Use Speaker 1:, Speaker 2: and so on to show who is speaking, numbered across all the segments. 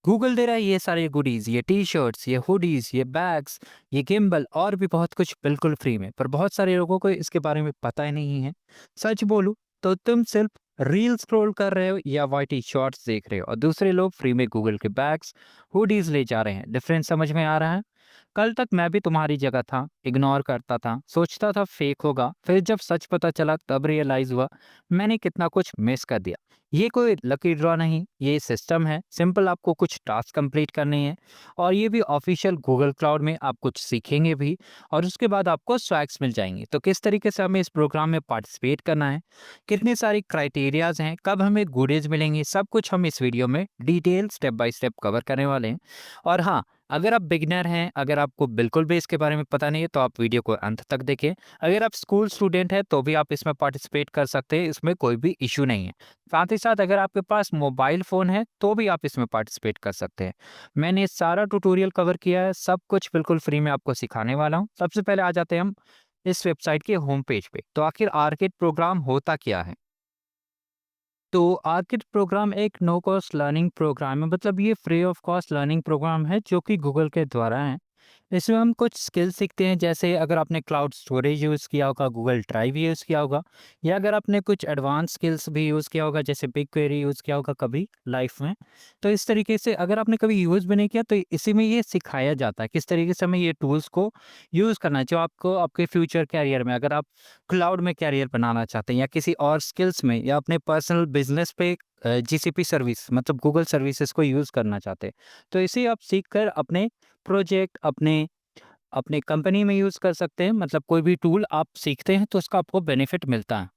Speaker 1: Google दे रहा है ये सारे गुडीज़, ये टी-शर्ट्स, ये हुडीज़, ये बैग्स, ये गिम्बल और भी बहुत कुछ बिल्कुल फ्री में। पर बहुत सारे लोगों को इसके बारे में पता ही नहीं है। सच बोलूँ तो तुम सिर्फ रील स्क्रॉल कर रहे हो या वाईटी शॉर्ट्स देख रहे हो और दूसरे लोग फ्री में गूगल के बैग्स, हुडीज़ ले जा रहे हैं। डिफरेंस समझ में आ रहा है? कल तक मैं भी तुम्हारी जगह था, इग्नोर करता था, सोचता था फेक होगा, फिर जब सच पता चला तब रियलाइज़ हुआ मैंने कितना कुछ मिस कर दिया। ये कोई लकी ड्रॉ नहीं, ये सिस्टम है। सिंपल आपको कुछ टास्क कंप्लीट करने हैं और ये भी ऑफिशियल गूगल क्लाउड में आप कुछ सीखेंगे भी और उसके बाद आपको स्वैग्स मिल जाएँगे। तो किस तरीके से हमें इस प्रोग्राम में पार्टिसिपेट करना है, कितने सारी क्राइटेरियाज़ हैं, कब हमें गुडीज़ मिलेंगे, सब कुछ हम इस वीडियो में detail step by step cover करने वाले हैं। और हाँ, अगर आप बिगिनर हैं, अगर आपको बिल्कुल भी इसके बारे में पता नहीं है, तो आप वीडियो को अंत तक देखें। अगर आप स्कूल स्टूडेंट हैं, तो भी आप इसमें पार्टिसिपेट कर सकते हैं, इसमें कोई भी इश्यू नहीं है। साथ ही साथ अगर आपके पास मोबाइल फ़ोन है, तो भी आप इसमें पार्टिसिपेट कर सकते हैं। मैंने सारा ट्यूटोरियल कवर किया है, सब कुछ बिल्कुल फ्री में आपको सिखाने वाला हूँ। सबसे पहले आ जाते हैं हम इस वेबसाइट के होम पेज पे। तो आखिर आर्किड प्रोग्राम होता क्या है? तो आर्किड प्रोग्राम एक नो कॉस्ट लर्निंग प्रोग्राम है, मतलब ये free of cost learning programme है जो कि गूगल के द्वारा है। इसमें हम कुछ स्किल सीखते हैं, जैसे अगर आपने क्लाउड स्टोरेज यूज़ किया होगा, गूगल ड्राइव यूज़ किया होगा या अगर आपने कुछ एडवांस स्किल्स भी यूज़ किया होगा जैसे बिग क्वेरी यूज़ किया होगा कभी लाइफ में। तो इस तरीके से अगर आपने कभी यूज़ भी नहीं किया तो इसी में ये सिखाया जाता है किस तरीके से हमें ये टूल्स को यूज़ करना है, जो आपको आपके फ्यूचर कैरियर में, अगर आप क्लाउड में कैरियर बनाना चाहते हैं या किसी और स्किल्स में या अपने पर्सनल बिजनेस पे जीसीपी सर्विस मतलब गूगल सर्विसेज को यूज़ करना चाहते हैं, तो इसे आप सीख कर अपने प्रोजेक्ट, अपने अपने कंपनी में यूज़ कर सकते हैं। मतलब कोई भी टूल आप सीखते हैं तो उसका आपको बेनिफिट मिलता है।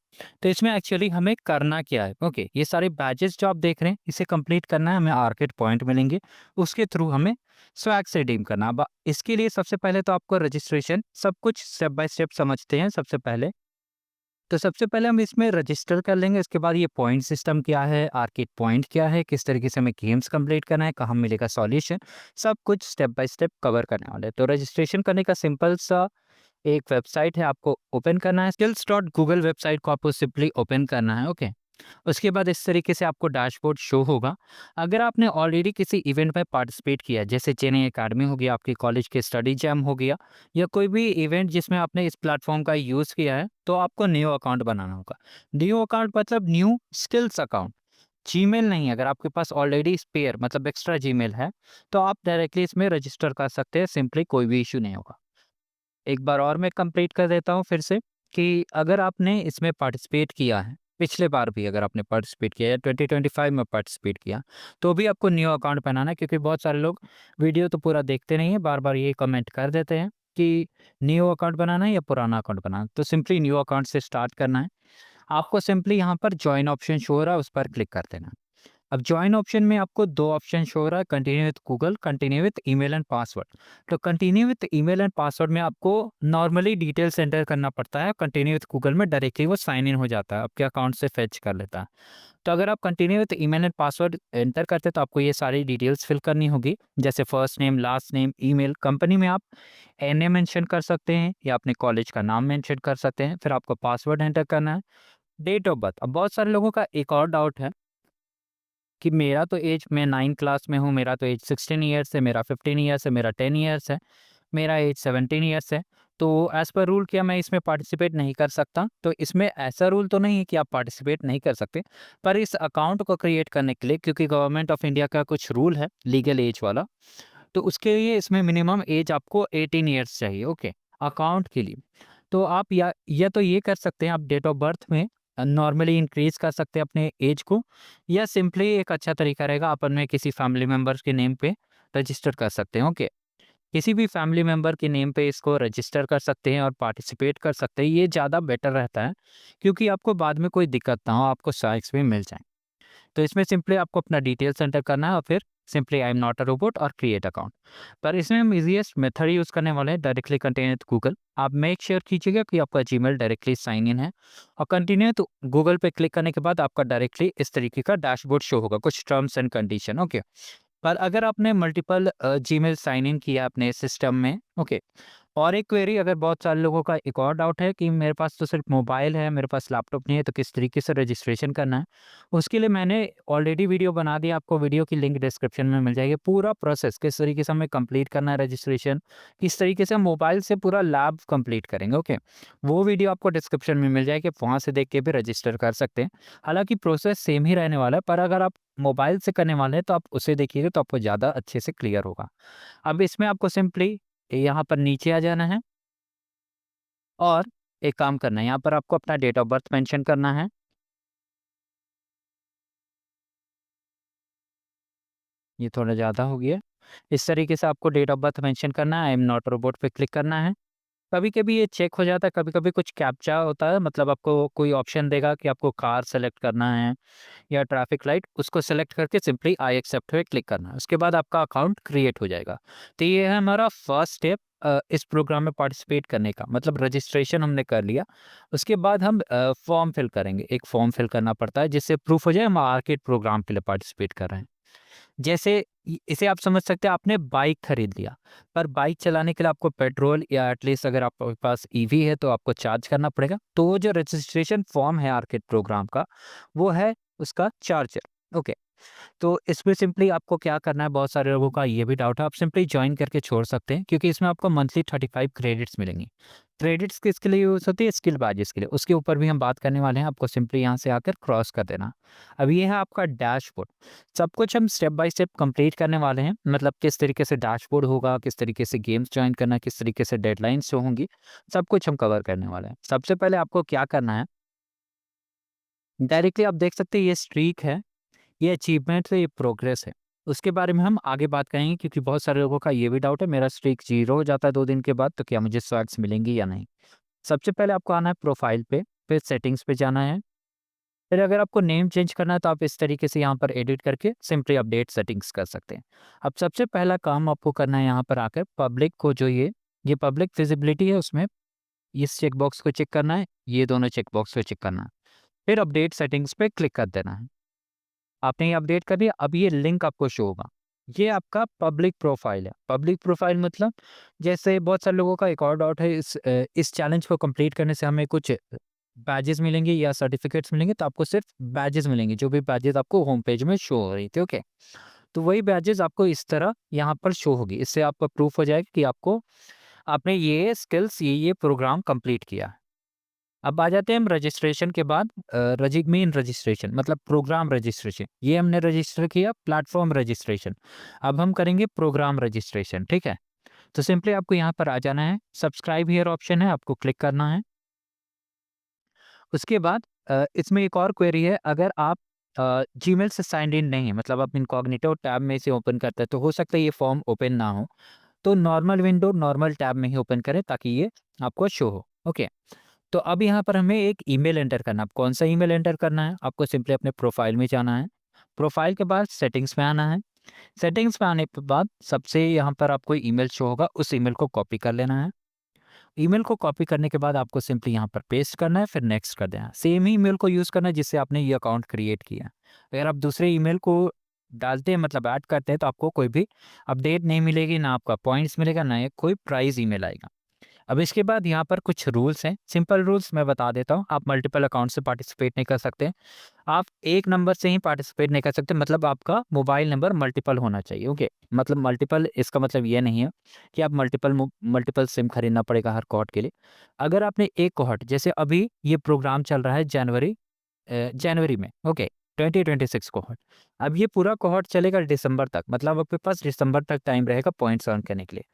Speaker 1: तो इसमें एक्चुअली हमें करना क्या है? ओके, ये सारे बैजेस जो आप देख रहे हैं इसे कंप्लीट करना है, हमें आर्किड पॉइंट मिलेंगे, उसके थ्रू हमें स्वैग से रिडीम करना। अब इसके लिए सबसे पहले तो आपको रजिस्ट्रेशन सब कुछ स्टेप बाय स्टेप समझते हैं सबसे पहले। तो सबसे पहले हम इसमें रजिस्टर कर लेंगे, इसके बाद ये पॉइंट सिस्टम क्या है, आर्किड पॉइंट क्या है, किस तरीके से हमें गेम्स कंप्लीट करना है, कहाँ मिलेगा सॉल्यूशन, सब कुछ स्टेप बाय स्टेप कवर करने वाले हैं। तो रजिस्ट्रेशन करने का सिंपल सा एक वेबसाइट है, आपको ओपन करना है, skills डॉट गूगल वेबसाइट को आपको सिंपली ओपन करना है, ओके। उसके बाद इस तरीके से आपको डैशबोर्ड शो होगा। अगर आपने ऑलरेडी किसी इवेंट में पार्टिसिपेट किया, जैसे चेन्नई अकेडमी हो गया, आपके कॉलेज के स्टडी जैम हो गया या कोई भी इवेंट जिसमें आपने इस प्लेटफॉर्म का यूज़ किया है, तो आपको न्यू अकाउंट बनाना होगा। न्यू अकाउंट मतलब न्यू स्किल्स अकाउंट, जीमेल नहीं। अगर आपके पास ऑलरेडी स्पेयर मतलब एक्स्ट्रा जीमेल है, तो आप डायरेक्टली इसमें रजिस्टर कर सकते हैं, सिंपली कोई भी इश्यू नहीं होगा। एक बार और मैं कंप्लीट कर देता हूँ फिर से कि अगर आपने इसमें पार्टिसिपेट किया है, पिछले बार भी अगर आपने पार्टिसिपेट किया या 2025 में पार्टिसिपेट किया, तो भी आपको न्यू अकाउंट बनाना है, क्योंकि बहुत सारे लोग वीडियो तो पूरा देखते नहीं हैं, बार-बार ये कमेंट कर देते हैं कि न्यू अकाउंट बनाना है या पुराना अकाउंट बनाना है। तो सिंपली न्यू अकाउंट से स्टार्ट करना है। आपको सिंपली यहाँ पर जॉइन ऑप्शन शो हो रहा है, उस पर क्लिक कर देना है। अब जॉइन ऑप्शन में आपको 2 ऑप्शन शो हो रहा है, continue with Google, continue with email and password. तो continue with email and password में आपको नॉर्मली डिटेल्स एंटर करना पड़ता है, कंटिन्यू विथ गूगल में डायरेक्टली वो साइन इन हो जाता है, आपके अकाउंट से फेच कर लेता है। तो अगर आप continue with email and password enter करते हैं तो आपको ये सारी डिटेल्स फिल करनी होगी, जैसे first name, last name, email, company में आप एनए मेंशन कर सकते हैं या अपने कॉलेज का नाम मेंशन कर सकते हैं, फिर आपको पासवर्ड एंटर करना है, डेट ऑफ बर्थ। अब बहुत सारे लोगों का एक और डाउट है कि मेरा तो एज, मैं 9 क्लास में हूँ, मेरा तो एज 16 ईयर्स है, मेरा 15 ईयर्स है, मेरा 10 ईयर्स है, मेरा एज 17 ईयर्स है। तो एज़ पर रूल क्या मैं इसमें पार्टिसिपेट नहीं कर सकता? तो इसमें ऐसा रूल तो नहीं है कि आप पार्टिसिपेट नहीं कर सकते, पर इस अकाउंट को क्रिएट करने के लिए, क्योंकि गवर्नमेंट ऑफ इंडिया का कुछ रूल है लीगल एज वाला, तो उसके लिए इसमें मिनिमम एज आपको 18 ईयर्स चाहिए, ओके, अकाउंट के लिए। तो आप या तो ये कर सकते हैं, आप डेट ऑफ बर्थ में नॉर्मली इंक्रीज़ कर सकते हैं अपने एज को, या सिंपली एक अच्छा तरीका रहेगा आप अपने किसी फैमिली मेंबर्स के नेम पे रजिस्टर कर सकते हैं, ओके। किसी भी फैमिली मेंबर के नेम पे इसको रजिस्टर कर सकते हैं और पार्टिसिपेट कर सकते हैं, ये ज़्यादा बेटर रहता है, क्योंकि आपको बाद में कोई दिक्कत ना हो, आपको स्ट्राइक्स भी मिल जाएँ। तो इसमें सिंपली आपको अपना डिटेल्स एंटर करना है और फिर simply I am not a robot और क्रिएट अकाउंट। पर इसमें हम ईज़ीएस्ट मेथड यूज़ करने वाले हैं, डायरेक्टली कंटिन्यू विथ गूगल। आप मेक श्योर कीजिएगा कि आपका जीमेल डायरेक्टली साइन इन है और कंटिन्यू तो गूगल पे क्लिक करने के बाद आपका डायरेक्टली इस तरीके का डैशबोर्ड शो होगा, कुछ टर्म्स एंड कंडीशन, ओके। पर अगर आपने मल्टीपल जीमेल साइन इन किया अपने सिस्टम में, ओके, और एक क्वेरी, अगर बहुत सारे लोगों का एक और डाउट है कि मेरे पास तो सिर्फ मोबाइल है, मेरे पास लैपटॉप नहीं है, तो किस तरीके से रजिस्ट्रेशन करना है? उसके लिए मैंने ऑलरेडी वीडियो बना दिया, आपको वीडियो की लिंक डिस्क्रिप्शन में मिल जाएगी। पूरा प्रोसेस किस तरीके से हमें कंप्लीट करना है रजिस्ट्रेशन, किस तरीके से हम मोबाइल से पूरा लैब कंप्लीट करेंगे, ओके? वो वीडियो आपको डिस्क्रिप्शन में मिल जाएगी, आप वहाँ से देख के भी रजिस्टर कर सकते हैं। हालाँकि प्रोसेस सेम ही रहने वाला है, पर अगर आप मोबाइल से करने वाले हैं, तो आप उसे देखिएगा तो आपको ज़्यादा अच्छे से क्लियर होगा। अब इसमें आपको सिंपली यहाँ पर नीचे आ जाना है और एक काम करना है, यहाँ पर आपको अपना डेट ऑफ बर्थ मेंशन करना है। ये थोड़ा ज़्यादा हो गया। इस तरीके से आपको डेट ऑफ बर्थ मेंशन करना है, आई एम नॉट रोबोट पे क्लिक करना है। कभी-कभी ये चेक हो जाता है, कभी-कभी कुछ कैप्चा होता है, मतलब आपको कोई ऑप्शन देगा कि आपको कार सेलेक्ट करना है या ट्रैफिक लाइट, उसको सेलेक्ट करके सिंपली आई एक्सेप्ट पे क्लिक करना है। उसके बाद आपका अकाउंट क्रिएट हो जाएगा। तो ये है हमारा फर्स्ट स्टेप इस प्रोग्राम में पार्टिसिपेट करने का, मतलब रजिस्ट्रेशन हमने कर लिया। उसके बाद हम फॉर्म फिल करेंगे। एक फॉर्म फिल करना पड़ता है जिससे प्रूफ हो जाए हम आर्केड प्रोग्राम के लिए पार्टिसिपेट कर रहे हैं। जैसे इसे आप समझ सकते हैं, आपने बाइक खरीद लिया, पर बाइक चलाने के लिए आपको पेट्रोल या एटलीस्ट अगर आपके पास ईवी है तो आपको चार्ज करना पड़ेगा। तो वो जो रजिस्ट्रेशन फॉर्म है आर्केड प्रोग्राम का, वो है उसका चार्जर। ओके, तो इसमें सिंपली आपको क्या करना है, बहुत सारे लोगों का ये भी डाउट है, आप सिंपली ज्वाइन करके छोड़ सकते हैं क्योंकि इसमें आपको मंथली 35 क्रेडिट्स मिलेंगी। क्रेडिट्स किसके लिए यूज़ होती है? स्किल बैजेस के लिए। उसके ऊपर भी हम बात करने वाले हैं, आपको सिंपली यहाँ से आकर क्रॉस कर देना। अब ये है आपका डैशबोर्ड। सब कुछ हम स्टेप बाय स्टेप कंप्लीट करने वाले हैं, मतलब किस तरीके से डैशबोर्ड होगा, किस तरीके से गेम्स ज्वाइन करना, किस तरीके से डेडलाइन्स जो होंगी, सब कुछ हम कवर करने वाले हैं। सबसे पहले आपको क्या करना है, डायरेक्टली आप देख सकते हैं ये स्ट्रीक है, ये अचीवमेंट है, ये प्रोग्रेस है। उसके बारे में हम आगे बात करेंगे क्योंकि बहुत सारे लोगों का ये भी डाउट है, मेरा स्ट्रीक 0 हो जाता है 2 दिन के बाद, तो क्या मुझे स्वैग्स मिलेंगी या नहीं? सबसे पहले आपको आना है प्रोफाइल पे, फिर सेटिंग्स पे जाना है। फिर अगर आपको नेम चेंज करना है तो आप इस तरीके से यहाँ पर एडिट करके सिंपली अपडेट सेटिंग्स कर सकते हैं। अब सबसे पहला काम आपको करना है, यहाँ पर आकर पब्लिक को जो ये पब्लिक विजिबिलिटी है उसमें इस चेक बॉक्स को चेक करना है, ये दोनों चेक बॉक्स को चेक करना है। फिर अपडेट सेटिंग्स पे क्लिक कर देना है। आपने ये अपडेट कर दिया, अब ये लिंक आपको शो होगा। ये आपका पब्लिक प्रोफाइल है। पब्लिक प्रोफाइल मतलब जैसे बहुत सारे लोगों का एक और डाउट है, इस चैलेंज को कंप्लीट करने से हमें कुछ बैजेस मिलेंगे या सर्टिफिकेट्स मिलेंगे, तो आपको सिर्फ बैजेस मिलेंगे, जो भी बैजेस आपको होम पेज में शो हो रही थी, ओके? तो वही बैजेस आपको इस तरह यहाँ पर शो होगी। इससे आपका प्रूफ हो जाएगा कि आपने ये स्किल्स, ये प्रोग्राम कंप्लीट किया है। अब आ जाते हैं हम रजिस्ट्रेशन के बाद, मेन रजिस्ट्रेशन मतलब प्रोग्राम रजिस्ट्रेशन। ये हमने रजिस्टर किया, प्लेटफॉर्म रजिस्ट्रेशन। अब हम करेंगे प्रोग्राम रजिस्ट्रेशन, ठीक है? तो सिंपली आपको यहाँ पर आ जाना है, सब्सक्राइब हियर ऑप्शन है, आपको क्लिक करना है। उसके बाद इसमें एक और क्वेरी है, अगर आप जीमेल से साइन्ड इन नहीं है, मतलब आप इनकॉग्निटो टैब में से ओपन करते हैं, तो हो सकता है ये फॉर्म ओपन ना हो। तो नॉर्मल विंडो, नॉर्मल टैब में ही ओपन करें ताकि ये आपको शो हो, ओके? तो अब यहाँ पर हमें एक ईमेल एंटर करना है। अब कौन सा ईमेल एंटर करना है? आपको सिंपली अपने प्रोफाइल में जाना है। प्रोफाइल के बाद सेटिंग्स में आना है। सेटिंग्स में आने के बाद सबसे यहाँ पर आपको ईमेल शो होगा, उस ईमेल को कॉपी कर लेना है। ईमेल को कॉपी करने के बाद आपको सिंपली यहाँ पर पेस्ट करना है, फिर नेक्स्ट कर देना है। सेम ही ईमेल को यूज़ करना है जिससे आपने ये अकाउंट क्रिएट किया है। अगर आप दूसरे ईमेल को डालते हैं, मतलब ऐड करते हैं, तो आपको कोई भी अपडेट नहीं मिलेगी, ना आपका पॉइंट्स मिलेगा, ना ये कोई प्राइज़ ईमेल आएगा। अब इसके बाद यहाँ पर कुछ रूल्स हैं, सिंपल रूल्स मैं बता देता हूँ। आप मल्टीपल अकाउंट से पार्टिसिपेट नहीं कर सकते। आप एक नंबर से ही पार्टिसिपेट नहीं कर सकते, मतलब आपका मोबाइल नंबर मल्टीपल होना चाहिए, ओके? मतलब मल्टीपल, इसका मतलब ये नहीं है कि आप मल्टीपल सिम खरीदना पड़ेगा हर कोहॉर्ट के लिए। अगर आपने एक कोहॉर्ट, जैसे अभी ये प्रोग्राम चल रहा है जनवरी में, ओके? 2026 कोहॉर्ट। अब ये पूरा कोहॉर्ट चलेगा दिसंबर तक, मतलब आपके पास दिसंबर तक टाइम रहेगा पॉइंट्स अर्न करने के लिए।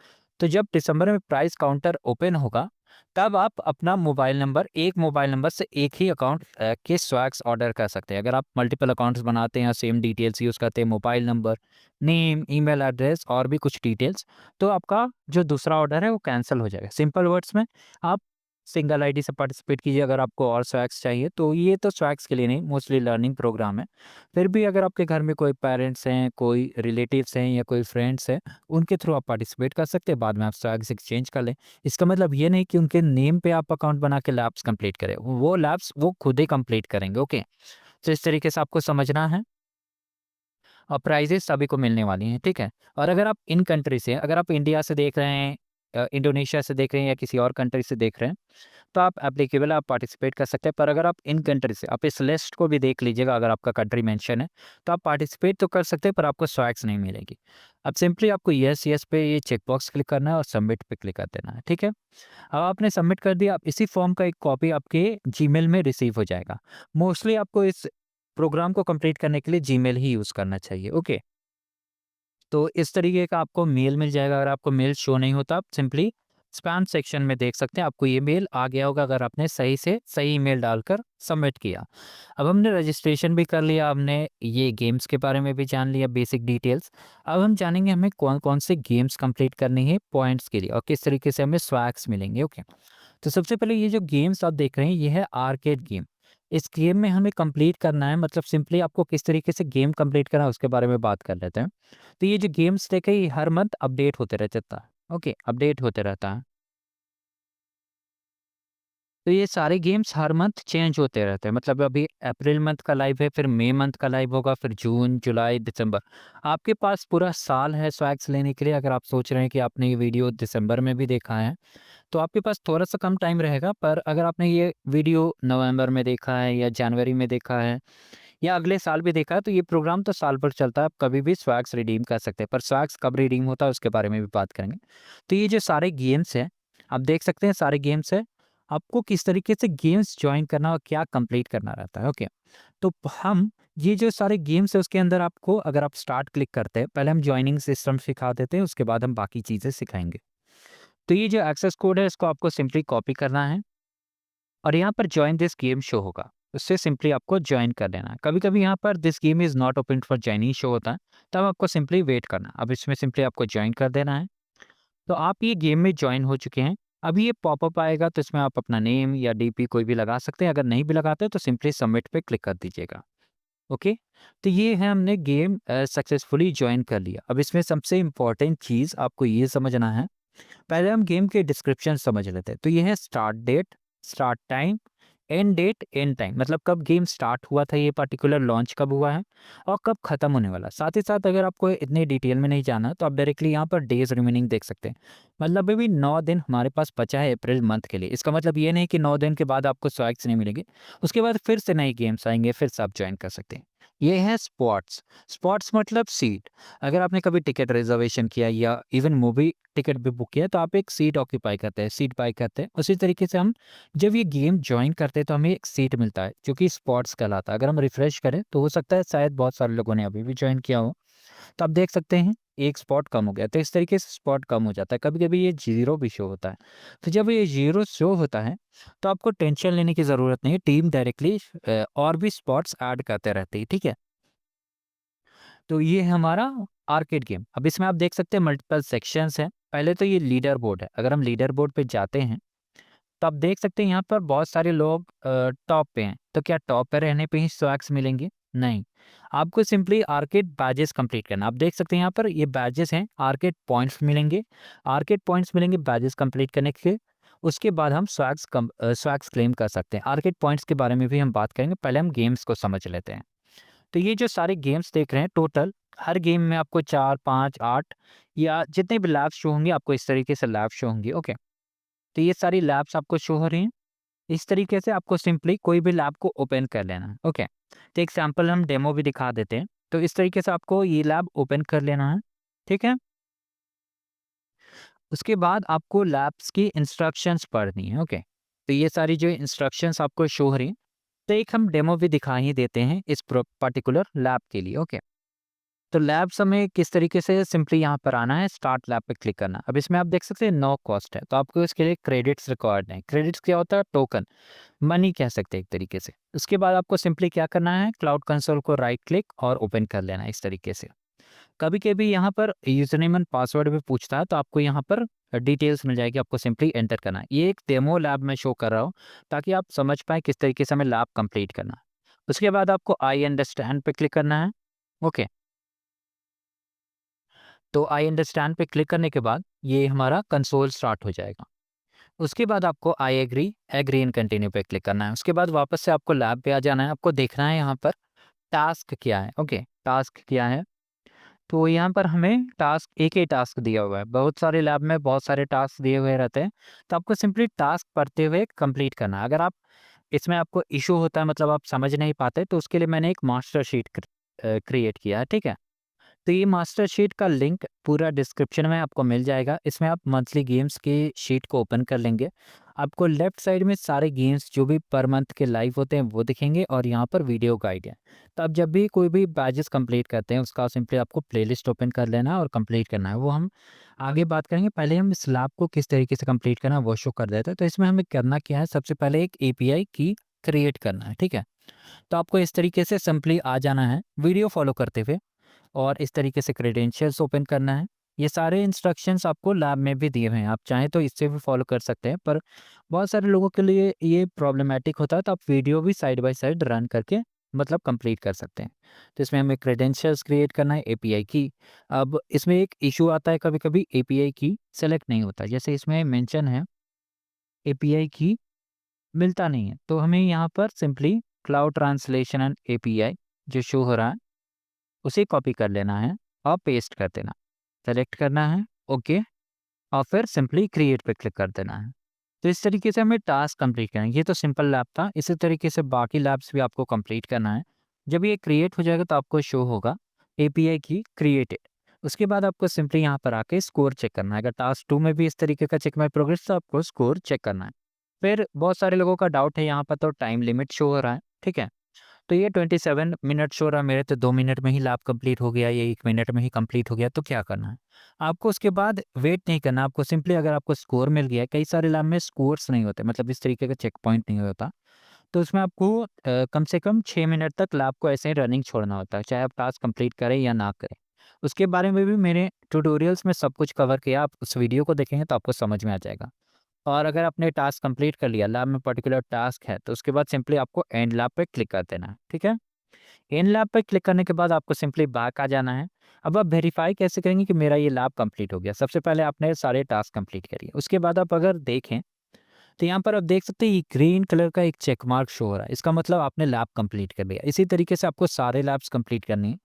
Speaker 1: तो जब दिसंबर में प्राइस काउंटर ओपन होगा, तब आप अपना मोबाइल नंबर, एक मोबाइल नंबर से एक ही अकाउंट के स्वैग्स ऑर्डर कर सकते हैं। अगर आप मल्टीपल अकाउंट्स बनाते हैं, सेम डिटेल्स यूज़ करते हैं, mobile number, name, email address और भी कुछ डिटेल्स, तो आपका जो दूसरा ऑर्डर है वो कैंसल हो जाएगा। सिंपल वर्ड्स में आप सिंगल आईडी से पार्टिसिपेट कीजिए अगर आपको और स्वैग्स चाहिए। तो ये तो स्वैग्स के लिए नहीं, मोस्टली लर्निंग प्रोग्राम है। फिर भी अगर आपके घर में कोई पेरेंट्स हैं, कोई रिलेटिव्स हैं या कोई फ्रेंड्स हैं, उनके थ्रू आप पार्टिसिपेट कर सकते हैं, बाद में आप स्वैग्स एक्सचेंज कर लें। इसका मतलब ये नहीं कि उनके नेम पे आप अकाउंट बना के लैब्स कंप्लीट करें, वो लैब्स वो खुद ही कंप्लीट करेंगे, ओके? तो इस तरीके से आपको समझना है और प्राइजेस सभी को मिलने वाली हैं, ठीक है? और अगर आप इन कंट्री से, अगर आप इंडिया से देख रहे हैं, इंडोनेशिया से देख रहे हैं या किसी और कंट्री से देख रहे हैं, तो आप एप्लीकेबल आप पार्टिसिपेट कर सकते हैं। पर अगर आप इन कंट्री से, आप इस लिस्ट को भी देख लीजिएगा, अगर आपका कंट्री मेंशन है तो आप पार्टिसिपेट तो कर सकते हैं, पर आपको स्वैग्स नहीं मिलेगी। अब सिंपली आपको यस यस पे ये चेक बॉक्स क्लिक करना है और सबमिट पे क्लिक कर देना है, ठीक है। अब आपने सबमिट कर दिया, अब इसी फॉर्म का एक कॉपी आपके जीमेल में रिसीव हो जाएगा। मोस्टली आपको इस प्रोग्राम को कंप्लीट करने के लिए जीमेल ही यूज़ करना चाहिए, ओके। तो इस तरीके का आपको मेल मिल जाएगा। अगर आपको मेल शो नहीं होता, आप सिंपली स्पैम सेक्शन में देख सकते हैं, आपको ये मेल आ गया होगा अगर आपने सही से सही ईमेल डालकर सबमिट किया। अब हमने रजिस्ट्रेशन भी कर लिया, हमने ये गेम्स के बारे में भी जान लिया बेसिक डिटेल्स। अब हम जानेंगे हमें कौन-कौन से गेम्स कंप्लीट करनी है पॉइंट्स के लिए और किस तरीके से हमें स्वैग्स मिलेंगे, ओके। तो सबसे पहले ये जो गेम्स आप देख रहे हैं, ये है आर्केड गेम। इस गेम में हमें कंप्लीट करना है, मतलब सिंपली आपको किस तरीके से गेम कंप्लीट करना है उसके बारे में बात कर लेते हैं। तो ये जो गेम्स देखे, ये हर मंथ अपडेट होते रहता है, ओके, अपडेट होते रहता है। तो ये सारे गेम्स हर मंथ चेंज होते रहते हैं, मतलब अभी अप्रैल मंथ का लाइव है, फिर मई मंथ का लाइव होगा, फिर जून, जुलाई, दिसंबर। आपके पास पूरा साल है स्वैग्स लेने के लिए। अगर आप सोच रहे हैं कि आपने ये वीडियो दिसंबर में भी देखा है, तो आपके पास थोड़ा-सा कम टाइम रहेगा, पर अगर आपने ये वीडियो नवंबर में देखा है या जनवरी में देखा है या अगले साल भी देखा है, तो ये प्रोग्राम तो साल भर चलता है, आप कभी भी स्वैग्स रिडीम कर सकते हैं। पर स्वैग्स कब रिडीम होता है उसके बारे में भी बात करेंगे। तो ये जो सारे गेम्स हैं, आप देख सकते हैं सारे गेम्स हैं, आपको किस तरीके से गेम्स जॉइन करना और क्या कंप्लीट करना रहता है, ओके। तो हम ये जो सारे गेम्स है उसके अंदर आपको, अगर आप स्टार्ट क्लिक करते हैं, पहले हम जॉइनिंग सिस्टम सिखा देते हैं, उसके बाद हम बाकी चीज़ें सिखाएँगे। तो ये जो एक्सेस कोड है इसको आपको सिंपली कॉपी करना है और यहाँ पर जॉइन दिस गेम शो होगा, उससे सिंपली आपको जॉइन कर लेना है। कभी-कभी यहाँ पर this game is not open for joining show होता है, तब आपको सिंपली वेट करना है। अब इसमें सिंपली आपको जॉइन कर देना है। तो आप ये गेम में जॉइन हो चुके हैं। अभी ये पॉपअप आएगा, तो इसमें आप अपना नेम या डीपी कोई भी लगा सकते हैं। अगर नहीं भी लगाते तो सिंपली सबमिट पे क्लिक कर दीजिएगा, ओके। तो ये है, हमने गेम सक्सेसफुली जॉइन कर लिया। अब इसमें सबसे इम्पोर्टेंट चीज़ आपको ये समझना है, पहले हम गेम के डिस्क्रिप्शन समझ लेते हैं। तो ये है start date, start time, end date, end time, मतलब कब गेम स्टार्ट हुआ था, ये पर्टिकुलर लॉन्च कब हुआ है और कब खत्म होने वाला है। साथ ही साथ अगर आपको इतने डिटेल में नहीं जाना तो आप डायरेक्टली यहाँ पर डेज रिमेनिंग देख सकते हैं। मतलब अभी 9 दिन हमारे पास बचा है अप्रैल मंथ के लिए। इसका मतलब ये नहीं कि 9 दिन के बाद आपको स्वैग्स नहीं मिलेंगे, उसके बाद फिर से नए गेम्स आएंगे, फिर से आप ज्वाइन कर सकते हैं। ये है स्पॉट्स। स्पॉट्स मतलब सीट। अगर आपने कभी टिकट रिजर्वेशन किया या इवन मूवी टिकट भी बुक किया, तो आप एक सीट ऑक्यूपाई करते हैं, सीट बाय करते हैं। उसी तरीके से हम जब ये गेम जॉइन करते हैं तो हमें एक सीट मिलता है जो कि स्पॉट्स कहलाता है। अगर हम रिफ्रेश करें तो हो सकता है शायद बहुत सारे लोगों ने अभी भी जॉइन किया हो, तो आप देख सकते हैं एक स्पॉट कम हो गया। तो इस तरीके से स्पॉट कम हो जाता है। कभी कभी ये जीरो भी शो होता है। तो जब ये जीरो शो होता है तो आपको टेंशन लेने की ज़रूरत नहीं है, टीम डायरेक्टली और भी स्पॉट्स ऐड करते रहती है, ठीक है। तो ये है हमारा आर्केड गेम। अब इसमें आप देख सकते हैं मल्टीपल सेक्शंस हैं। पहले तो ये लीडर बोर्ड है। अगर हम लीडर बोर्ड पे जाते हैं तो आप देख सकते हैं यहाँ पर बहुत सारे लोग टॉप पे हैं। तो क्या टॉप पे रहने पे ही स्वैग्स मिलेंगे? नहीं। आपको सिंपली आर्केड बैजेस कंप्लीट करना। आप देख सकते हैं यहाँ पर ये बैजेस हैं, आर्केड पॉइंट्स मिलेंगे। आर्केड पॉइंट्स मिलेंगे बैजेस कंप्लीट करने के। उसके बाद हम स्वैग्स क्लेम कर सकते हैं। आर्केड पॉइंट्स के बारे में भी हम बात करेंगे, पहले हम गेम्स को समझ लेते हैं। तो ये जो सारे गेम्स देख रहे हैं टोटल, हर गेम में आपको 4, 5, 8 या जितने भी लैब्स शो होंगे, आपको इस तरीके से लैब शो होंगी, ओके। तो ये सारी लैब्स आपको शो हो रही हैं। इस तरीके से आपको सिंपली कोई भी लैब को ओपन कर लेना है, ओके। तो एक सैंपल हम डेमो भी दिखा देते हैं। तो इस तरीके से आपको ये लैब ओपन कर लेना है, ठीक है। उसके बाद आपको लैब्स की इंस्ट्रक्शंस पढ़नी है, ओके। तो ये सारी जो इंस्ट्रक्शंस आपको शो हो रही हैं, तो एक हम डेमो भी दिखा ही देते हैं इस पर्टिकुलर लैब के लिए, ओके। तो लैब्स हमें किस तरीके से, सिंपली यहाँ पर आना है, स्टार्ट लैब पे क्लिक करना। अब इसमें आप देख सकते हैं नो कॉस्ट है, तो आपको इसके लिए क्रेडिट्स रिक्वायर्ड है। क्रेडिट्स क्या होता है? टोकन, मनी कह सकते हैं एक तरीके से। उसके बाद आपको सिंपली क्या करना है, क्लाउड कंसोल को राइट क्लिक और ओपन कर लेना है इस तरीके से। कभी कभी यहाँ पर यूजर नेम एंड पासवर्ड भी पूछता है, तो आपको यहाँ पर डिटेल्स मिल जाएगी, आपको सिंपली एंटर करना है। ये एक डेमो लैब में शो कर रहा हूँ ताकि आप समझ पाए किस तरीके से हमें लैब कंप्लीट करना है। उसके बाद आपको आई अंडरस्टैंड पे क्लिक करना है, ओके। तो आई अंडरस्टैंड पे क्लिक करने के बाद ये हमारा कंसोल स्टार्ट हो जाएगा। उसके बाद आपको I agree, agree and continue पे क्लिक करना है। उसके बाद वापस से आपको लैब पे आ जाना है। आपको देखना है यहाँ पर टास्क क्या है, ओके। टास्क क्या है, तो यहाँ पर हमें टास्क एक ही टास्क दिया हुआ है। बहुत सारे लैब में बहुत सारे टास्क दिए हुए रहते हैं, तो आपको सिंपली टास्क पढ़ते हुए कंप्लीट करना है। अगर आप इसमें आपको इश्यू होता है मतलब आप समझ नहीं पाते, तो उसके लिए मैंने एक मास्टर शीट क्रिएट किया है, ठीक है? तो ये मास्टर शीट का लिंक पूरा डिस्क्रिप्शन में आपको मिल जाएगा। इसमें आप मंथली गेम्स की शीट को ओपन कर लेंगे। आपको लेफ्ट साइड में सारे गेम्स जो भी पर मंथ के लाइव होते हैं वो दिखेंगे और यहाँ पर वीडियो गाइड है। तो आप जब भी कोई भी बैजेस कंप्लीट करते हैं उसका सिंपली आपको प्लेलिस्ट ओपन कर लेना है और कंप्लीट करना है। वो हम आगे बात करेंगे, पहले हम इस लैब को किस तरीके से कंप्लीट करना है वो शो कर देते हैं। तो इसमें हमें करना क्या है, सबसे पहले एक एपीआई की क्रिएट करना है, ठीक है? तो आपको इस तरीके से सिंपली आ जाना है वीडियो फॉलो करते हुए और इस तरीके से क्रेडेंशियल्स ओपन करना है। ये सारे इंस्ट्रक्शंस आपको लैब में भी दिए हुए हैं, आप चाहें तो इससे भी फॉलो कर सकते हैं, पर बहुत सारे लोगों के लिए ये प्रॉब्लमैटिक होता है, तो आप वीडियो भी साइड बाय साइड रन करके मतलब कंप्लीट कर सकते हैं। तो इसमें हमें क्रेडेंशियल्स क्रिएट करना है, एपीआई की। अब इसमें एक इशू आता है, कभी-कभी एपीआई की सेलेक्ट नहीं होता, जैसे इसमें मेंशन है एपीआई की मिलता नहीं है, तो हमें यहाँ पर simply cloud translation and API जो शो हो रहा है उसे कॉपी कर लेना है और पेस्ट कर देना। सेलेक्ट करना है, ओके, और फिर सिंपली क्रिएट पे क्लिक कर देना है। तो इस तरीके से हमें टास्क कंप्लीट करना है। ये तो सिंपल लैब था, इसी तरीके से बाकी लैब्स भी आपको कंप्लीट करना है। जब ये क्रिएट हो जाएगा तो आपको शो होगा एपीआई की क्रिएटेड। उसके बाद आपको सिंपली यहाँ पर आके स्कोर चेक करना है। अगर टास्क 2 में भी इस तरीके का चेक माई प्रोग्रेस तो आपको स्कोर चेक करना है। फिर बहुत सारे लोगों का डाउट है यहाँ पर, तो टाइम लिमिट शो हो रहा है, ठीक है? तो ये 27 मिनट शो रहा है, मेरे तो 2 मिनट में ही लैब कंप्लीट हो गया, ये 1 मिनट में ही कंप्लीट हो गया, तो क्या करना है? आपको उसके बाद वेट नहीं करना, आपको सिंपली अगर आपको स्कोर मिल गया है, कई सारे लैब में स्कोर्स नहीं होते, मतलब इस तरीके का चेक पॉइंट नहीं होता, तो उसमें आपको कम से कम 6 मिनट तक लैब को ऐसे ही रनिंग छोड़ना होता है, चाहे आप टास्क कंप्लीट करें या ना करें। उसके बारे में भी मैंने ट्यूटोरियल्स में सब कुछ कवर किया, आप उस वीडियो को देखेंगे तो आपको समझ में आ जाएगा। और अगर आपने टास्क कंप्लीट कर लिया, लैब में पर्टिकुलर टास्क है, तो उसके बाद सिंपली आपको एंड लैब पे क्लिक कर देना है, ठीक है? इन लैब पे क्लिक करने के बाद आपको सिंपली बैक आ जाना है। अब आप वेरीफाई कैसे करेंगे कि मेरा ये लैब कंप्लीट हो गया? सबसे पहले आपने सारे टास्क कंप्लीट करिए। उसके बाद आप अगर देखें, तो यहाँ पर आप देख सकते हैं ये ग्रीन कलर का एक चेक मार्क शो हो रहा है। इसका मतलब आपने लैब कंप्लीट कर लिया। इसी तरीके से आपको सारे लैब्स कंप्लीट करनी है।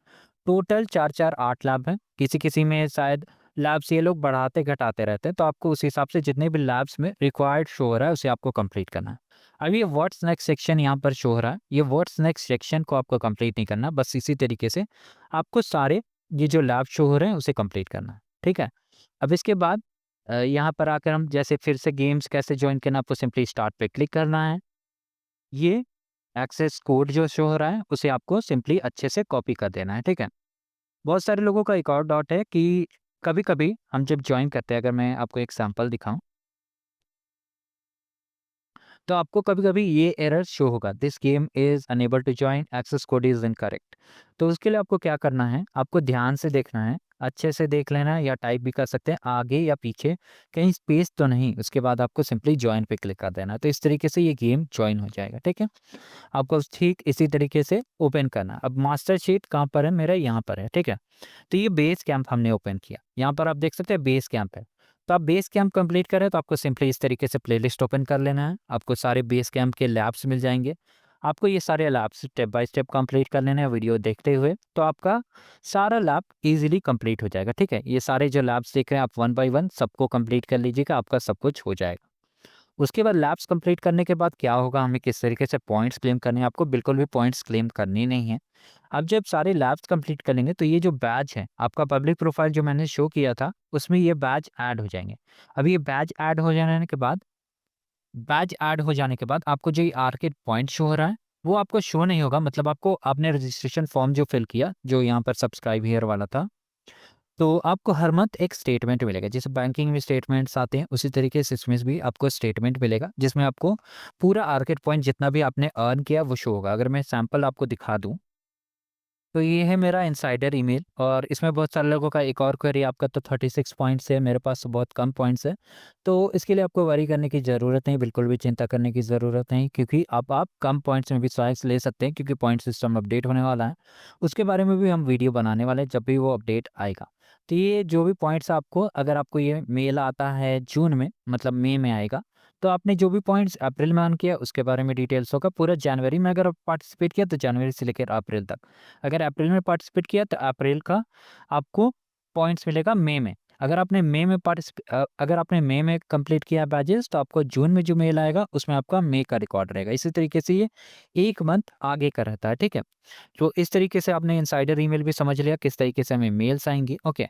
Speaker 1: टोटल 4-4 8 लैब हैं। किसी-किसी में शायद लैब्स ये लोग बढ़ाते घटाते रहते हैं, तो आपको उस हिसाब से जितने भी लैब्स में रिक्वायर्ड शो हो रहा है, उसे आपको कंप्लीट करना है। अब ये व्हाट्स नेक्स्ट सेक्शन यहाँ पर शो हो रहा है, ये व्हाट्स नेक्स्ट सेक्शन को आपको कंप्लीट नहीं करना, बस इसी तरीके से आपको सारे ये जो लैब शो हो रहे हैं, उसे कंप्लीट करना है, ठीक है? अब इसके बाद यहाँ पर आकर हम जैसे फिर से गेम्स कैसे जॉइन करना, आपको सिंपली स्टार्ट पे क्लिक करना है। ये एक्सेस कोड जो शो हो रहा है, उसे आपको सिंपली अच्छे से कॉपी कर देना है, ठीक है? बहुत सारे लोगों का एक और डाउट है कि कभी-कभी हम जब जॉइन करते हैं, अगर मैं आपको एक सैंपल दिखाऊँ, तो आपको कभी-कभी ये एरर शो होगा, this game is unable to join, access code is incorrect. तो उसके लिए आपको क्या करना है, आपको ध्यान से देखना है, अच्छे से देख लेना है या टाइप भी कर सकते हैं आगे या पीछे, कहीं स्पेस तो नहीं, उसके बाद आपको सिंपली जॉइन पे क्लिक कर देना है। तो इस तरीके से ये गेम जॉइन हो जाएगा, ठीक है? आपको ठीक इसी तरीके से ओपन करना है। अब मास्टर शीट कहाँ पर है? मेरा यहाँ पर है, ठीक है? तो ये बेस कैंप हमने ओपन किया। यहाँ पर आप देख सकते हैं बेस कैंप है। तो आप बेस कैंप कंप्लीट करें तो आपको सिंपली इस तरीके से प्लेलिस्ट ओपन कर लेना है। आपको सारे बेस कैंप के लैब्स मिल जाएँगे। आपको ये सारे labs step by step complete कर लेना है वीडियो देखते हुए। तो आपका सारा लैब ईज़िली कंप्लीट हो जाएगा, ठीक है? ये सारे जो लैब्स देख रहे हैं आप वन बाय वन सबको कंप्लीट कर लीजिएगा, आपका सब कुछ हो जाएगा। उसके बाद लैब्स कंप्लीट करने के बाद क्या होगा, हमें किस तरीके से पॉइंट्स क्लेम करने हैं, आपको बिल्कुल भी पॉइंट्स क्लेम करने नहीं है। आप जब सारे लैब्स कंप्लीट कर लेंगे तो ये जो बैज है, आपका पब्लिक प्रोफाइल जो मैंने शो किया था, उसमें ये बैज ऐड हो जाएँगे। अब ये बैज ऐड हो जाने के बाद आपको जो ये आर्केड पॉइंट शो हो रहा है, वो आपको शो नहीं होगा, मतलब आपको आपने रजिस्ट्रेशन फॉर्म जो फिल किया, जो यहाँ पर सब्सक्राइब हियर वाला था, तो आपको हर मंथ एक स्टेटमेंट मिलेगा। जैसे बैंकिंग में स्टेटमेंट्स आते हैं, उसी तरीके से इसमें भी आपको स्टेटमेंट मिलेगा, जिसमें आपको पूरा आर्केड पॉइंट जितना भी आपने अर्न किया वो शो होगा। अगर मैं सैंपल आपको दिखा दूँ, तो ये है मेरा इनसाइडर ईमेल और इसमें बहुत सारे लोगों का एक और क्वेरी, आपका तो 36 पॉइंट्स है, मेरे पास तो बहुत कम पॉइंट्स है। तो इसके लिए आपको वरी करने की ज़रूरत नहीं, बिल्कुल भी चिंता करने की ज़रूरत नहीं, क्योंकि अब आप कम पॉइंट्स में भी चॉइस ले सकते हैं, क्योंकि पॉइंट सिस्टम अपडेट होने वाला है। उसके बारे में भी हम वीडियो बनाने वाले हैं जब भी वो अपडेट आएगा। तो ये जो भी पॉइंट्स आपको, अगर आपको ये मेल आता है जून में, मतलब मई में आएगा, तो आपने जो भी पॉइंट्स अप्रैल में अर्न किया उसके बारे में डिटेल्स होगा। पूरा जनवरी में अगर आप पार्टिसिपेट किया तो जनवरी से लेकर अप्रैल तक। अगर अप्रैल में पार्टिसिपेट किया तो अप्रैल का आपको पॉइंट्स मिलेगा मई में। अगर आपने मई में कंप्लीट किया बैजेस तो आपको जून में जो मेल आएगा उसमें आपका मई का रिकॉर्ड रहेगा। इसी तरीके से ये 1 मंथ आगे का रहता है, ठीक है? तो इस तरीके से आपने इनसाइडर ईमेल भी समझ लिया किस तरीके से हमें मेल्स आएँगी, ओके।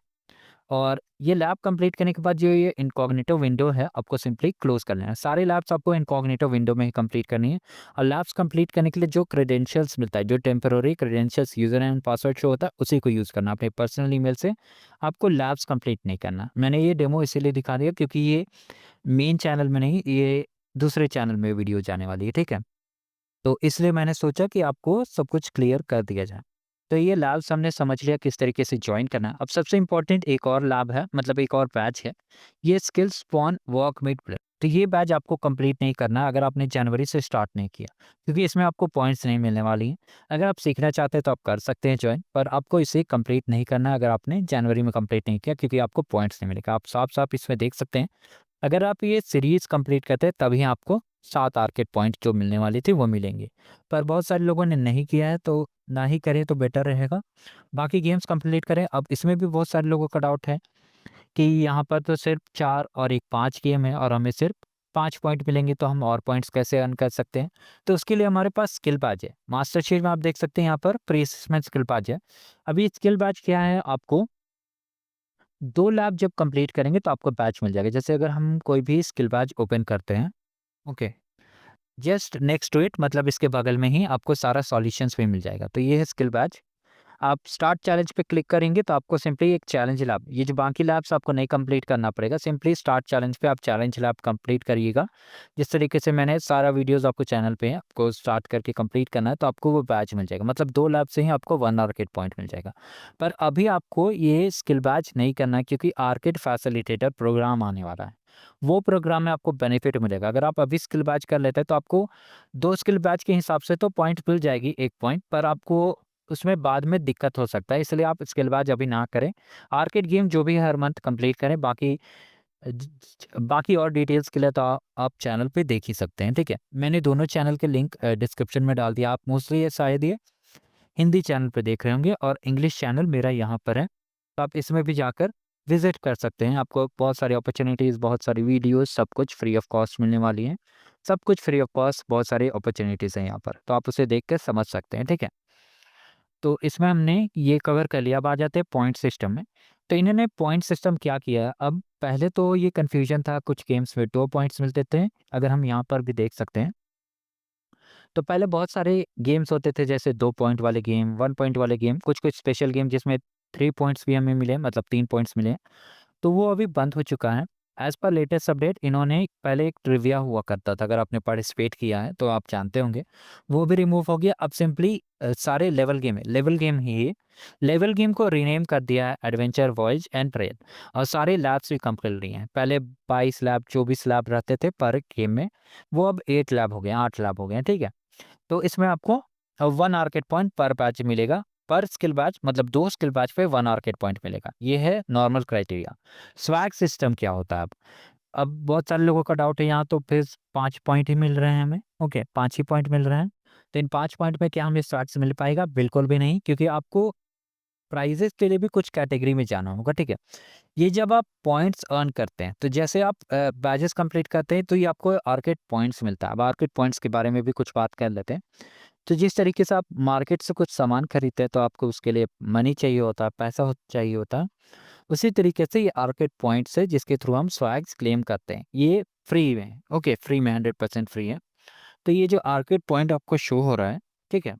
Speaker 1: और ये लैब कंप्लीट करने के बाद जो ये इनकॉग्निटो विंडो है आपको सिंपली क्लोज कर लेना है। सारे लैब्स आपको इनकॉग्निटो विंडो में ही कंप्लीट करनी है। और लैब्स कंप्लीट करने के लिए जो क्रेडेंशियल्स मिलता है, जो temporary credentials user and password show होता है उसी को यूज़ करना। अपने पर्सनल ईमेल से आपको लैब्स कंप्लीट नहीं करना। मैंने ये डेमो इसीलिए दिखा दिया क्योंकि ये मेन चैनल में नहीं, ये दूसरे चैनल में वीडियो जाने वाली है, ठीक है? तो इसलिए मैंने सोचा कि आपको सब कुछ क्लियर कर दिया जाए। तो ये लैब्स हमने समझ लिया किस तरीके से जॉइन करना है। अब सबसे इम्पोर्टेंट एक और लैब है, मतलब एक और बैच है। ये skills spawn work meet play. तो ये बैच आपको कंप्लीट नहीं करना अगर आपने जनवरी से स्टार्ट नहीं किया, क्योंकि इसमें आपको पॉइंट्स नहीं मिलने वाली हैं। अगर आप सीखना चाहते हैं तो आप कर सकते हैं ज्वाइन, पर आपको इसे कंप्लीट नहीं करना अगर आपने जनवरी में कंप्लीट नहीं किया, क्योंकि आपको पॉइंट्स नहीं मिलेगा। आप साफ-साफ इसमें देख सकते हैं, अगर आप ये सीरीज़ कंप्लीट करते हैं तभी आपको 7 आर्केड पॉइंट जो मिलने वाली थी वो मिलेंगे। पर बहुत सारे लोगों ने नहीं किया है, तो ना ही करें तो बेटर रहेगा। बाकी गेम्स कंप्लीट करें। अब इसमें भी बहुत सारे लोगों का डाउट है कि यहाँ पर तो सिर्फ 4 और एक 5 गेम है और हमें सिर्फ 5 पॉइंट मिलेंगे, तो हम और पॉइंट्स कैसे अर्न कर सकते हैं? तो उसके लिए हमारे पास स्किल बैच है। मास्टर शीट में आप देख सकते हैं यहाँ पर प्री असेसमेंट स्किल बैच है। अभी स्किल बैच क्या है, आपको 2 लैब जब कंप्लीट करेंगे तो आपको बैच मिल जाएगा। जैसे अगर हम कोई भी स्किल बैच ओपन करते हैं, okay, just next to it, मतलब इसके बगल में ही आपको सारा सॉल्यूशंस भी मिल जाएगा। तो ये है स्किल बैच। आप स्टार्ट चैलेंज पे क्लिक करेंगे तो आपको सिंपली एक चैलेंज लैब, ये जो बाकी लैब्स आपको नहीं कंप्लीट करना पड़ेगा, सिंपली स्टार्ट चैलेंज पे आप चैलेंज लैब कंप्लीट करिएगा। जिस तरीके से मैंने सारा वीडियोस आपको चैनल पे है, आपको स्टार्ट करके कंप्लीट करना है तो आपको वो बैच मिल जाएगा। मतलब 2 लैब से ही आपको 1 आर्केड पॉइंट मिल जाएगा। पर अभी आपको ये स्किल बैच नहीं करना है, क्योंकि आर्केड फैसिलिटेटर प्रोग्राम आने वाला है। वो प्रोग्राम में आपको बेनिफिट मिलेगा। अगर आप अभी स्किल बैच कर लेते हैं तो आपको 2 स्किल बैच के हिसाब से तो पॉइंट मिल जाएगी, 1 पॉइंट, पर आपको उसमें बाद में दिक्कत हो सकता है, इसलिए आप स्किल बैच अभी ना करें। आर्केड गेम जो भी है हर मंथ कंप्लीट करें। बाकी और डिटेल्स के लिए तो आप चैनल पे देख ही सकते हैं, ठीक है? मैंने दोनों चैनल के लिंक डिस्क्रिप्शन में डाल दिया। आप मोस्टली ये शायद ये हिंदी चैनल पे देख रहे होंगे और इंग्लिश चैनल मेरा यहाँ पर है। तो आप इसमें भी जाकर विज़िट कर सकते हैं। आपको बहुत सारी अपॉर्च्युनिटीज़, बहुत सारी वीडियोज़, सब कुछ फ्री ऑफ कॉस्ट मिलने वाली हैं। सब कुछ फ्री ऑफ कॉस्ट, बहुत सारी अपॉर्च्युनिटीज़ हैं यहाँ पर। तो आप उसे देख के समझ सकते हैं, ठीक है? तो इसमें हमने ये कवर कर लिया। अब आ जाते हैं पॉइंट सिस्टम में। तो इन्होंने पॉइंट सिस्टम क्या किया है, अब पहले तो ये कन्फ्यूजन था, कुछ गेम्स में 2 पॉइंट्स मिलते थे। अगर हम यहाँ पर भी देख सकते हैं, तो पहले बहुत सारे गेम्स होते थे, जैसे 2 पॉइंट वाले गेम, 1 पॉइंट वाले गेम, कुछ-कुछ स्पेशल गेम जिसमें 3 पॉइंट्स भी हमें मिले, मतलब 3 पॉइंट्स मिले। तो वो अभी बंद हो चुका है। एज़ पर लेटेस्ट अपडेट इन्होंने पहले एक ट्रिविया हुआ करता था, अगर आपने पार्टिसिपेट किया है तो आप जानते होंगे। वो भी रिमूव हो गया। अब सिंपली सारे लेवल गेम है, लेवल गेम ही है। लेवल गेम को रीनेम कर दिया है एडवेंचर, वॉयज एंड ट्रेल। और सारे लैब्स भी कम कर लिए हैं। पहले 22 लैब, 24 लैब रहते थे पर गेम में, वो अब 8 लैब हो गए हैं, 8 लैब हो गए हैं, ठीक है? तो इसमें आपको 1 आर्केड पॉइंट पर बैच मिलेगा। पर स्किल बैच, मतलब 2 स्किल बैच पे 1 आर्केड पॉइंट मिलेगा। ये है नॉर्मल क्राइटेरिया। स्वैग सिस्टम क्या होता है अब बहुत सारे लोगों का डाउट है, यहाँ तो फिर 5 पॉइंट ही मिल रहे हैं हमें, ओके, 5 ही पॉइंट मिल रहे हैं। तो इन 5 पॉइंट में क्या हमें स्वैग से मिल पाएगा? बिल्कुल भी नहीं, क्योंकि आपको प्राइजेस के लिए भी कुछ कैटेगरी में जाना होगा, ठीक है? ये जब आप पॉइंट्स अर्न करते हैं, तो जैसे आप बैजेस कंप्लीट करते हैं तो ये आपको आर्केड पॉइंट्स मिलता है। अब आर्केड पॉइंट्स के बारे में भी कुछ बात कर लेते हैं। तो जिस तरीके से आप मार्केट से कुछ सामान खरीदते हैं तो आपको उसके लिए मनी चाहिए होता है, पैसा चाहिए होता है। उसी तरीके से ये आर्केड पॉइंट्स है जिसके थ्रू हम स्वैग्स क्लेम करते हैं। ये फ्री में, ओके, फ्री में 100% फ्री है। तो ये जो आर्केड पॉइंट आपको शो हो रहा है, ठीक है?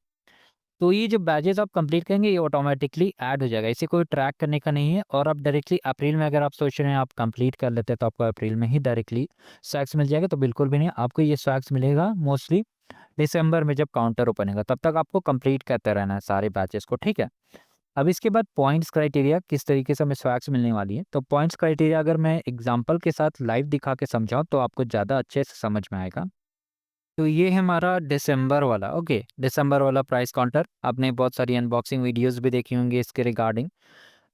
Speaker 1: तो ये जो बैजेस आप कंप्लीट करेंगे ये ऑटोमेटिकली ऐड हो जाएगा। इसे कोई ट्रैक करने का नहीं है। और आप डायरेक्टली अप्रैल में, अगर आप सोच रहे हैं आप कंप्लीट कर लेते हैं तो आपको अप्रैल में ही डायरेक्टली स्वैग्स मिल जाएगा, तो बिल्कुल भी नहीं। आपको ये स्वैग्स मिलेगा मोस्टली दिसंबर में, जब काउंटर ओपन होगा तब तक आपको कंप्लीट करते रहना है सारे बैचेस को, ठीक है? अब इसके बाद पॉइंट्स क्राइटेरिया, किस तरीके से हमें स्वैग्स मिलने वाली है। तो पॉइंट्स क्राइटेरिया अगर मैं एग्जांपल के साथ लाइव दिखा के समझाऊं तो आपको ज़्यादा अच्छे से समझ में आएगा। तो ये है हमारा दिसंबर वाला, ओके, दिसंबर वाला प्राइस काउंटर। आपने बहुत सारी अनबॉक्सिंग वीडियोस भी देखी होंगी इसके रिगार्डिंग।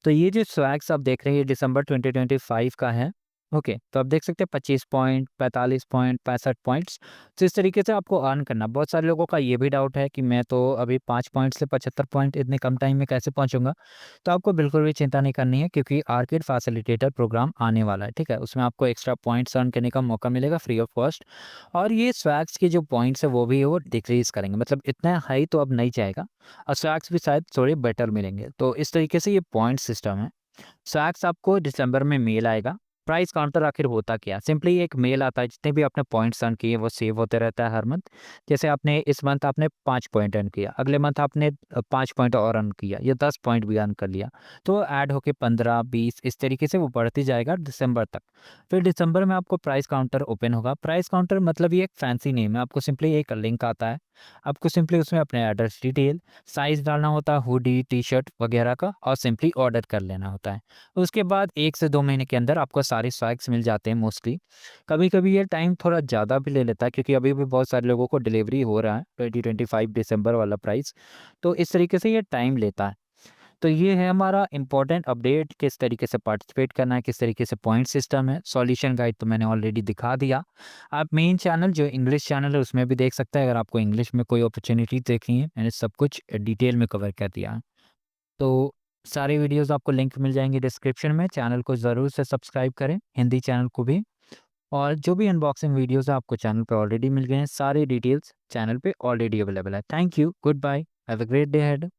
Speaker 1: तो ये जो स्वैग्स आप देख रहे हैं ये दिसंबर 2025 का है। ओके, तो आप देख सकते हैं 25 पॉइंट, 45 पॉइंट, 65 पॉइंट्स। तो इस तरीके से आपको अर्न करना। बहुत सारे लोगों का ये भी डाउट है कि मैं तो अभी 5 पॉइंट से 75 पॉइंट इतने कम टाइम में कैसे पहुँचूँगा? तो आपको बिल्कुल भी चिंता नहीं करनी है, क्योंकि आर्केड फैसिलिटेटर प्रोग्राम आने वाला है, ठीक है? उसमें आपको एक्स्ट्रा पॉइंट्स अर्न करने का मौका मिलेगा फ्री ऑफ कॉस्ट, और ये स्वैग्स के जो पॉइंट्स है वो भी वो डिक्रीज़ करेंगे, मतलब इतना हाई तो अब नहीं जाएगा, और स्वैग्स भी शायद थोड़े बेटर मिलेंगे। तो इस तरीके से ये पॉइंट सिस्टम है। सैक्स आपको दिसंबर में मेल आएगा। प्राइस काउंटर आखिर होता क्या है? सिंपली एक मेल आता है, जितने भी आपने पॉइंट्स अर्न किए वो सेव होते रहता है हर मंथ। जैसे आपने इस मंथ आपने 5 पॉइंट अर्न किया, अगले मंथ आपने 5 पॉइंट और अर्न किया, या 10 पॉइंट भी अर्न कर लिया, तो ऐड होके 15, 20 इस तरीके से वो बढ़ती जाएगा दिसंबर तक। फिर दिसंबर में आपको प्राइस काउंटर ओपन होगा। प्राइस काउंटर मतलब ये एक फैंसी नेम है, आपको सिंपली एक लिंक आता है, आपको सिंपली उसमें अपने एड्रेस डिटेल, साइज़ डालना होता है हुडी, टी-शर्ट वगैरह का, और सिंपली ऑर्डर कर लेना होता है। उसके बाद 1 से 2 महीने के अंदर आपको सारे स्वैग्स मिल जाते हैं मोस्टली। कभी-कभी ये टाइम थोड़ा ज़्यादा भी ले लेता है, क्योंकि अभी भी बहुत सारे लोगों को डिलीवरी हो रहा है 2025 दिसंबर वाला प्राइस। तो इस तरीके से ये टाइम लेता है। तो ये है हमारा इम्पोर्टेंट अपडेट, किस तरीके से पार्टिसिपेट करना है, किस तरीके से पॉइंट सिस्टम है। सॉल्यूशन गाइड तो मैंने ऑलरेडी दिखा दिया। आप मेन चैनल जो इंग्लिश चैनल है उसमें भी देख सकते हैं, अगर आपको इंग्लिश में कोई अपॉर्च्युनिटी देखनी है, मैंने सब कुछ डिटेल में कवर कर दिया है। तो सारे वीडियोज़ आपको लिंक मिल जाएँगे डिस्क्रिप्शन में, चैनल को ज़रूर से सब्सक्राइब करें, हिंदी चैनल को भी। और जो भी अनबॉक्सिंग वीडियोज़ हैं आपको चैनल पे ऑलरेडी मिल गए हैं, सारी डिटेल्स चैनल पे ऑलरेडी अवेलेबल है। Thank you, goodbye, have a great day ahead.